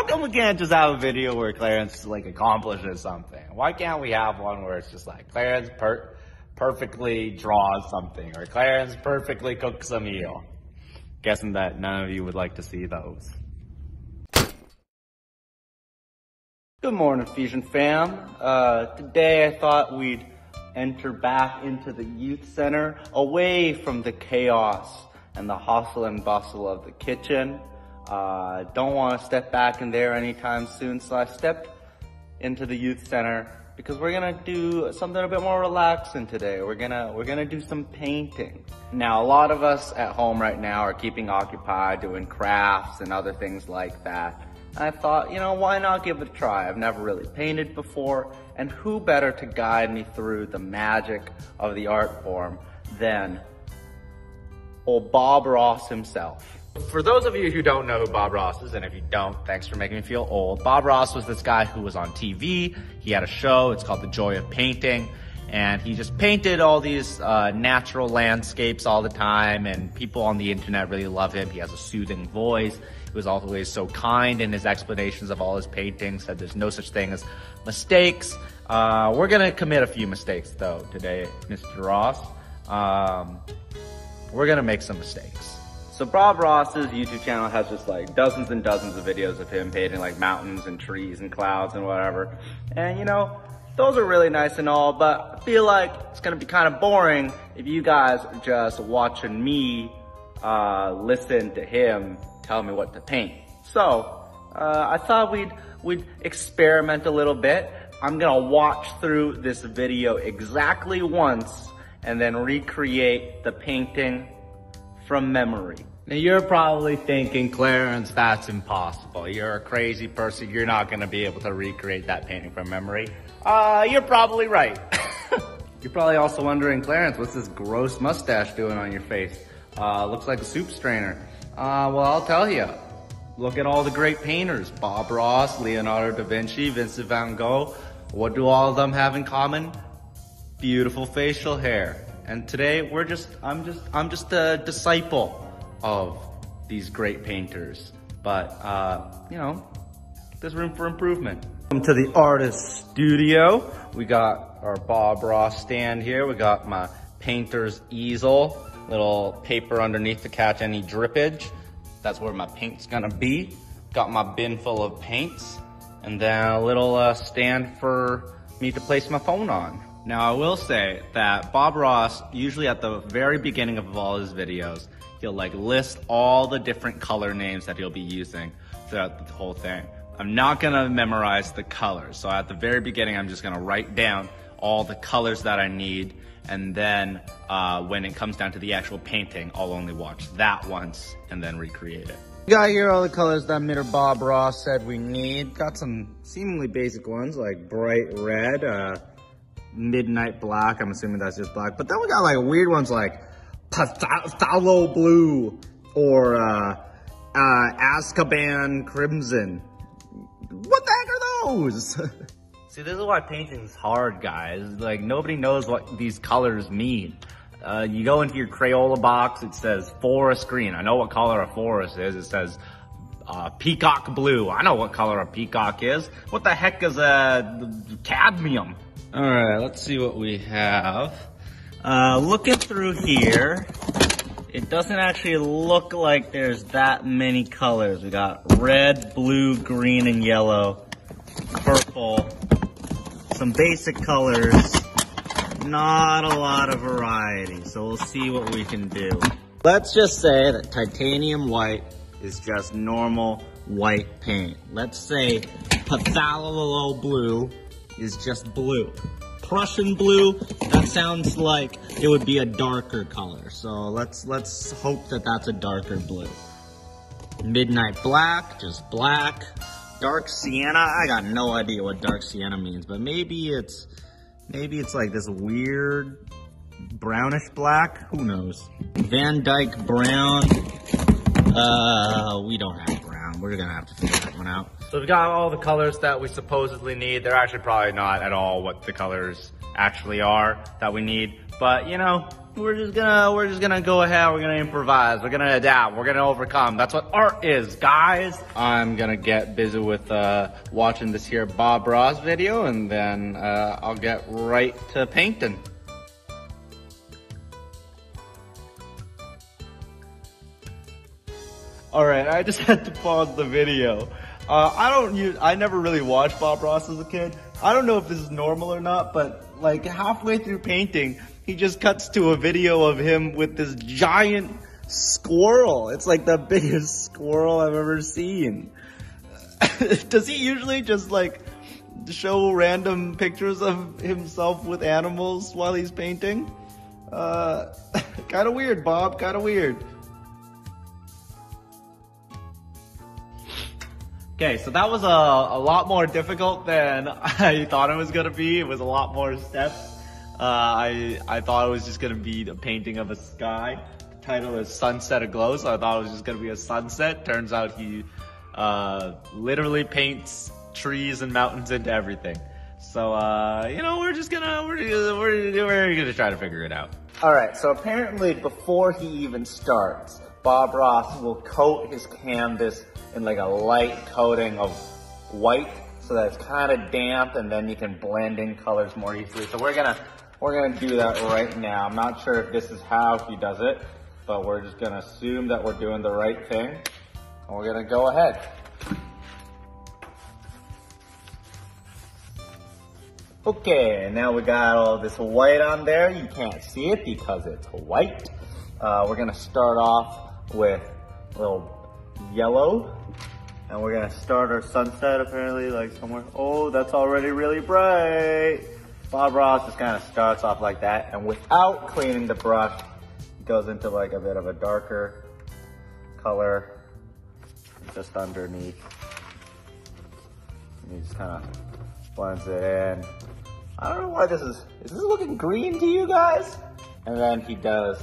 how come we can't just have a video where Clarence like accomplishes something? Why can't we have one where it's just like Clarence perfectly draws something, or Clarence perfectly cooks a meal? Guessing that none of you would like to see those. Good morning, Fusion fam. Today I thought we'd enter back into the youth center, away from the chaos and the hustle and bustle of the kitchen. Don't want to step back in there anytime soon, so I stepped into the youth center because we're gonna do something a bit more relaxing today. We're gonna do some painting. Now, a lot of us at home right now are keeping occupied doing crafts and other things like that. I thought, you know, why not give it a try? I've never really painted before, and who better to guide me through the magic of the art form than old Bob Ross himself. For those of you who don't know who Bob Ross is, and if you don't, thanks for making me feel old. Bob Ross was this guy who was on TV. He had a show, it's called The Joy of Painting, and he just painted all these natural landscapes all the time, and people on the internet really love him. He has a soothing voice. He was always so kind in his explanations of all his paintings, said there's no such thing as mistakes. We're gonna commit a few mistakes though today, Mr. Ross. We're gonna make some mistakes. So Bob Ross's YouTube channel has just like dozens and dozens of videos of him painting like mountains and trees and clouds and whatever. And you know, those are really nice and all, but I feel like it's gonna be kind of boring if you guys are just watching me listen to him tell me what to paint. So I thought we'd experiment a little bit. I'm gonna watch through this video exactly once and then recreate the painting from memory. Now you're probably thinking, Clarence, that's impossible. You're a crazy person. You're not gonna be able to recreate that painting from memory. You're probably right. You're probably also wondering, Clarence, what's this gross mustache doing on your face? Looks like a soup strainer. Well, I'll tell you. Look at all the great painters. Bob Ross, Leonardo da Vinci, Vincent van Gogh. What do all of them have in common? Beautiful facial hair. And today I'm just a disciple of these great painters. But, you know, there's room for improvement. Welcome to the artist studio. We got our Bob Ross stand here. We got my painter's easel. Little paper underneath to catch any drippage. That's where my paint's gonna be. Got my bin full of paints. And then a little stand for me to place my phone on. Now I will say that Bob Ross, usually at the very beginning of all his videos, he'll like list all the different color names that he'll be using throughout the whole thing. I'm not gonna memorize the colors. So at the very beginning, I'm just gonna write down all the colors that I need. And then when it comes down to the actual painting, I'll only watch that once and then recreate it. We got here all the colors that Mr. Bob Ross said we need. Got some seemingly basic ones like bright red, midnight black. I'm assuming that's just black. But then we got like weird ones like phthalo blue or Azkaban crimson. What the heck are those? See, this is why painting's hard, guys. Like, nobody knows what these colors mean. You go into your Crayola box, it says forest green. I know what color a forest is. It says peacock blue. I know what color a peacock is. What the heck is a cadmium? All right, let's see what we have. Looking through here, it doesn't actually look like there's that many colors. We got red, blue, green, and yellow, purple. Some basic colors, not a lot of variety, so we'll see what we can do. Let's just say that titanium white is just normal white paint. Let's say phthalo blue is just blue. Prussian blue, that sounds like it would be a darker color, so let's hope that that's a darker blue. Midnight black, just black. Dark sienna, I got no idea what dark sienna means, but maybe it's like this weird brownish black, who knows? Van Dyke brown, we don't have brown, we're gonna have to figure that one out. So we got all the colors that we supposedly need. They're actually probably not at all what the colors actually are that we need, but you know, we're just gonna go ahead, we're gonna improvise, we're gonna adapt, we're gonna overcome. That's what art is, guys. I'm gonna get busy with watching this here Bob Ross video, and then I'll get right to painting. All right, I just had to pause the video. I never really watched Bob Ross as a kid. I don't know if this is normal or not, but like halfway through painting, he just cuts to a video of him with this giant squirrel. It's like the biggest squirrel I've ever seen. Does he usually just like show random pictures of himself with animals while he's painting? Kind of weird, Bob, kind of weird. Okay, so that was a lot more difficult than I thought it was gonna be. It was a lot more steps. I thought it was just gonna be a painting of a sky. The title is Sunset Aglow, so I thought it was just gonna be a sunset. Turns out he literally paints trees and mountains into everything. So you know, we're gonna try to figure it out. All right, so apparently before he even starts, Bob Ross will coat his canvas in like a light coating of white so that it's kind of damp, and then you can blend in colors more easily. So we're gonna do that right now. I'm not sure if this is how he does it, but we're just gonna assume that we're doing the right thing, and we're gonna go ahead. Okay, now we got all this white on there. You can't see it because it's white. We're gonna start off with a little yellow, and we're gonna start our sunset apparently like somewhere. Oh, that's already really bright. Bob Ross just kind of starts off like that, and without cleaning the brush, it goes into like a bit of a darker color just underneath. And he just kind of blends it in. I don't know why is this looking green to you guys? And then he does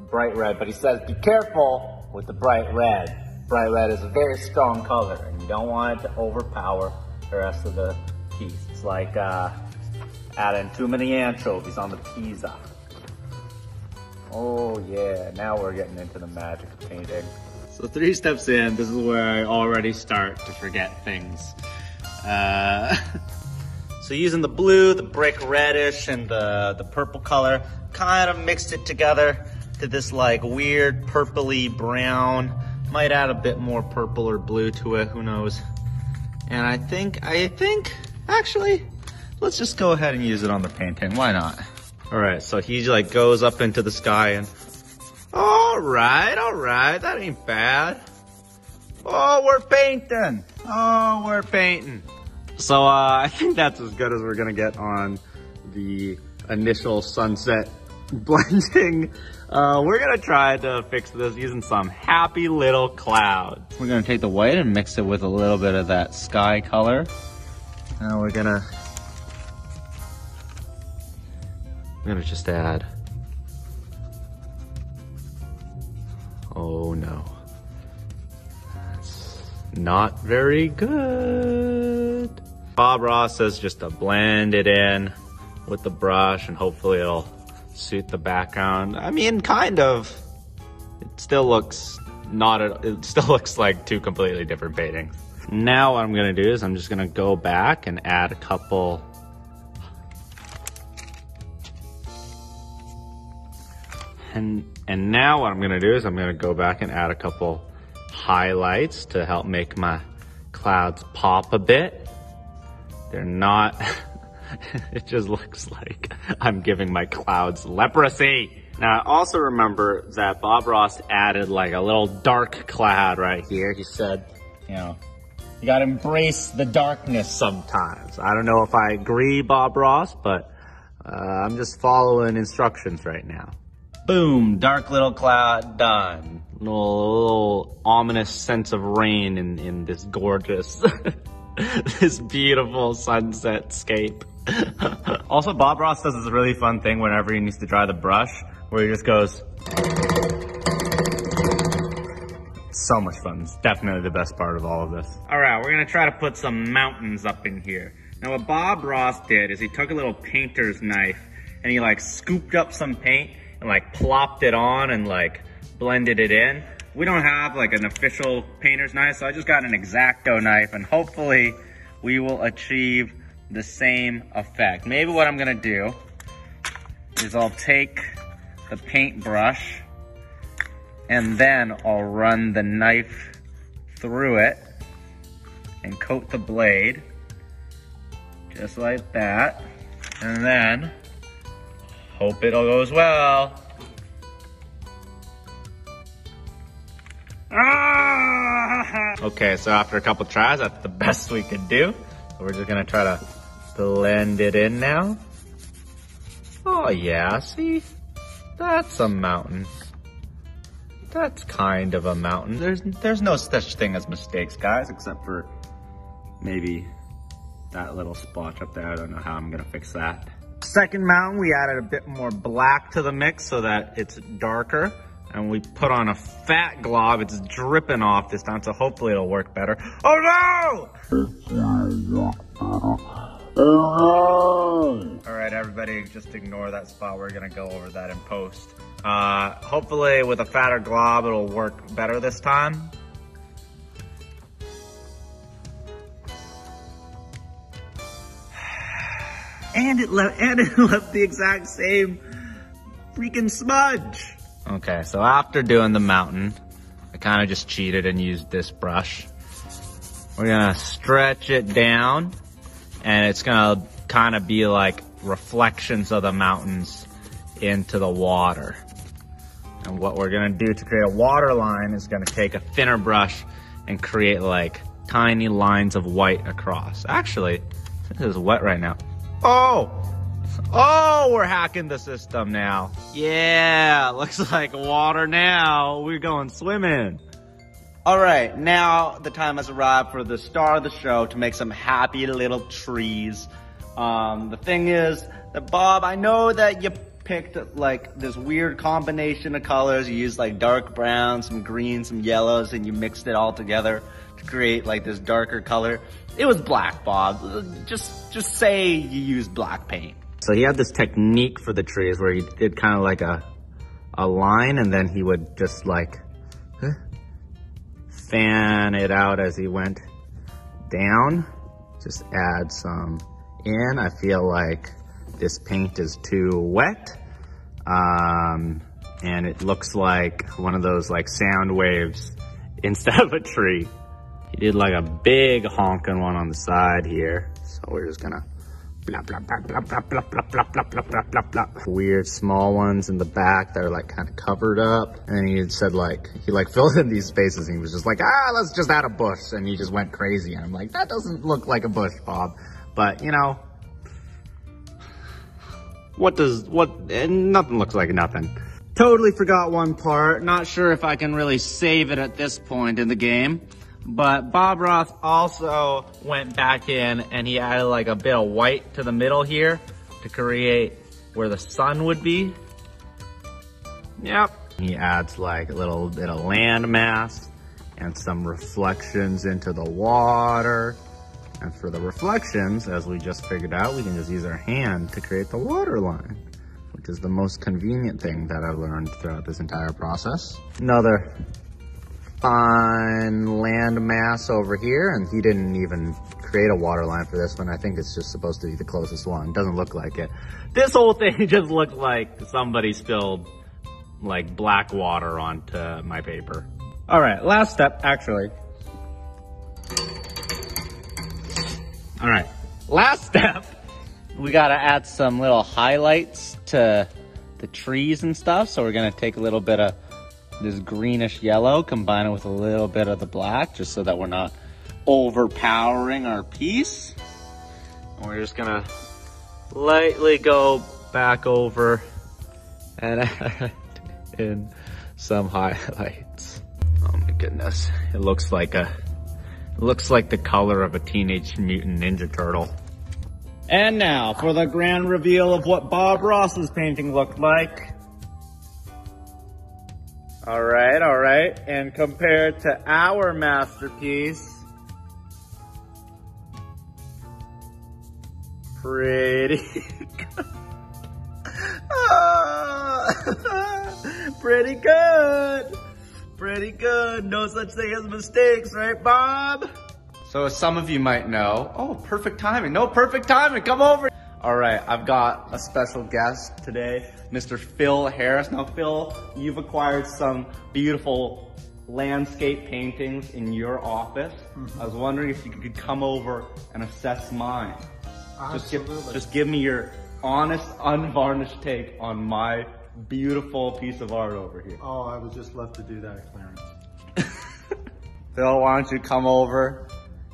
bright red, but he says be careful with the bright red. Bright red is a very strong color, and you don't want it to overpower the rest of the piece. It's like adding too many anchovies on the pizza. Oh yeah, now we're getting into the magic of painting. So 3 steps in, this is where I already start to forget things. So using the blue, the brick reddish, and the purple color, kind of mixed it together to this like weird purpley brown. Might add a bit more purple or blue to it, who knows. And I think, actually, let's just go ahead and use it on the painting, why not? All right, so he like goes up into the sky and, all right, that ain't bad. Oh, we're painting. So I think that's as good as we're gonna get on the initial sunset blending. We're gonna try to fix this using some happy little clouds. We're gonna take the white and mix it with a little bit of that sky color. And we're gonna just add. Oh no. That's not very good. Bob Ross says just to blend it in with the brush and hopefully it'll suit the background. I mean, kind of. It still looks like 2 completely different paintings. Now what I'm gonna do is I'm just gonna go back and add a couple and now what I'm gonna do is I'm gonna go back and add a couple highlights to help make my clouds pop a bit. They're not it just looks like I'm giving my clouds leprosy. Now, I also remember that Bob Ross added like a little dark cloud right here. He said, you know, you gotta embrace the darkness sometimes. I don't know if I agree, Bob Ross, but I'm just following instructions right now. Boom, dark little cloud done. Little ominous sense of rain in this gorgeous, this beautiful sunset scape. Also, Bob Ross does this really fun thing whenever he needs to dry the brush, where he just goes. So much fun. It's definitely the best part of all of this. All right, we're gonna try to put some mountains up in here. Now what Bob Ross did is he took a little painter's knife and he like scooped up some paint and like plopped it on and like blended it in. We don't have like an official painter's knife, so I just got an X-Acto knife, and hopefully we will achieve the same effect. Maybe what I'm gonna do is I'll take the paintbrush and then I'll run the knife through it and coat the blade just like that, and then hope it all goes well. Okay, so after a couple tries, that's the best we could do. So we're just gonna try to blend it in now. Oh yeah, see? That's a mountain. That's kind of a mountain. There's no such thing as mistakes, guys, except for maybe that little splotch up there. I don't know how I'm gonna fix that. Second mountain, we added a bit more black to the mix so that it's darker. And we put on a fat glob. It's dripping off this time, so hopefully it'll work better. Oh no! All right, everybody, just ignore that spot. We're gonna go over that in post. Hopefully with a fatter glob, it'll work better this time. And it left the exact same freaking smudge. Okay, so after doing the mountain, I kind of just cheated and used this brush. We're gonna stretch it down, and it's gonna kind of be like reflections of the mountains into the water. And what we're gonna do to create a water line is gonna take a thinner brush and create like tiny lines of white across. Actually, this is wet right now. Oh, we're hacking the system now. Yeah, looks like water now. We're going swimming. All right, now the time has arrived for the star of the show to make some happy little trees. The thing is that, Bob, I know that you picked like this weird combination of colors. You used like dark brown, some green, some yellows, and you mixed it all together to create like this darker color. It was black, Bob. Just say you used black paint. So he had this technique for the trees where he did kind of like a line, and then he would just like fan it out as he went down. Just add some in. I feel like this paint is too wet. And it looks like one of those like sound waves instead of a tree. He did like a big honking one on the side here. So we're just gonna blah, blah, blah, blah, blah, blah, blah, blah, blah, blah, blah, blah, blah. Weird small ones in the back that are like kind of covered up. And he said like, he like filled in these spaces and he was just like, let's just add a bush. And he just went crazy. And I'm like, that doesn't look like a bush, Bob. But you know, nothing looks like nothing. Totally forgot one part. Not sure if I can really save it at this point in the game. But Bob Ross also went back in and he added like a bit of white to the middle here to create where the sun would be. Yep. He adds like a little bit of land mass and some reflections into the water. And for the reflections, as we just figured out, we can just use our hand to create the water line, which is the most convenient thing that I've learned throughout this entire process. Another fine land mass over here, and he didn't even create a water line for this one. I think it's just supposed to be the closest one. Doesn't look like it. This whole thing just looked like somebody spilled like black water onto my paper. All right, last step, actually. All right, last step. We gotta add some little highlights to the trees and stuff. So we're gonna take a little bit of this greenish yellow, combine it with a little bit of the black, just so that we're not overpowering our piece. And we're just gonna lightly go back over and add in some highlights. Oh my goodness, it looks like the color of a Teenage Mutant Ninja Turtle. And now for the grand reveal of what Bob Ross's painting looked like. All right, and compared to our masterpiece, pretty good. pretty good. Pretty good. No such thing as mistakes, right, Bob? So as some of you might know, oh, perfect timing. No, perfect timing. Come over. All right, I've got a special guest today, Mr. Phil Harris. Now, Phil, you've acquired some beautiful landscape paintings in your office. I was wondering if you could come over and assess mine. Absolutely. Just give me your honest, unvarnished take on my beautiful piece of art over here. Oh, I would just love to do that, Clarence. Phil, why don't you come over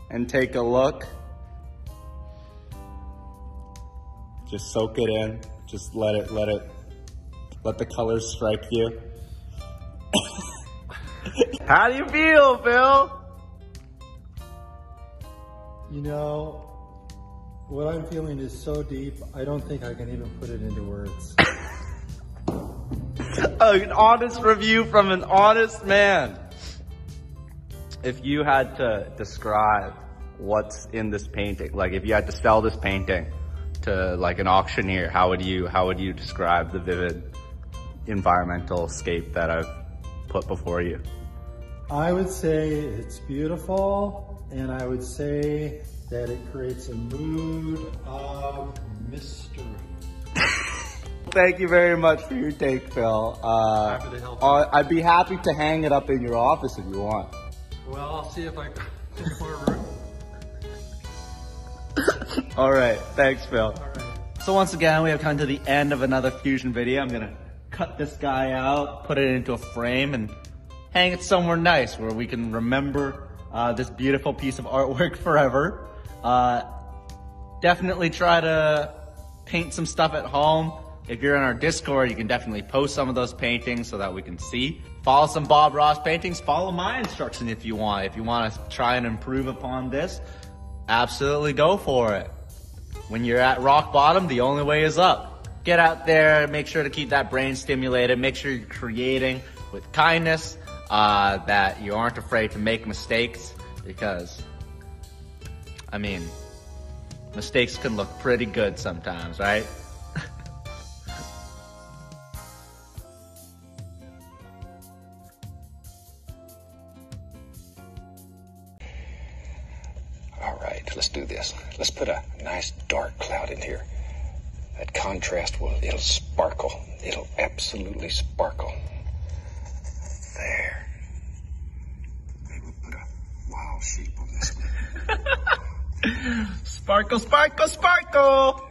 and take a look? Just soak it in. Just let the colors strike you. How do you feel, Phil? You know, what I'm feeling is so deep, I don't think I can even put it into words. An honest review from an honest man. If you had to describe what's in this painting, like if you had to sell this painting to like an auctioneer, how would you describe the vivid environmental scape that I've put before you? I would say it's beautiful, and I would say that it creates a mood of mystery. Thank you very much for your take, Phil. Happy to help you. I'd be happy to hang it up in your office if you want. Well, I'll see if I can get more room. All right, thanks, Phil. All right. So once again, we have come to the end of another Fusion video. I'm gonna cut this guy out, put it into a frame, and hang it somewhere nice where we can remember this beautiful piece of artwork forever. Definitely try to paint some stuff at home. If you're in our Discord, you can definitely post some of those paintings so that we can see. Follow some Bob Ross paintings. Follow my instruction if you want. If you want to try and improve upon this, absolutely go for it. When you're at rock bottom, the only way is up. Get out there, make sure to keep that brain stimulated. Make sure you're creating with kindness, that you aren't afraid to make mistakes, because, I mean, mistakes can look pretty good sometimes, right? All right, let's do this. Let's put a nice dark cloud in here. That contrast it'll sparkle. It'll absolutely sparkle. There. Maybe we'll put a wild sheep on this one. Sparkle, sparkle, sparkle!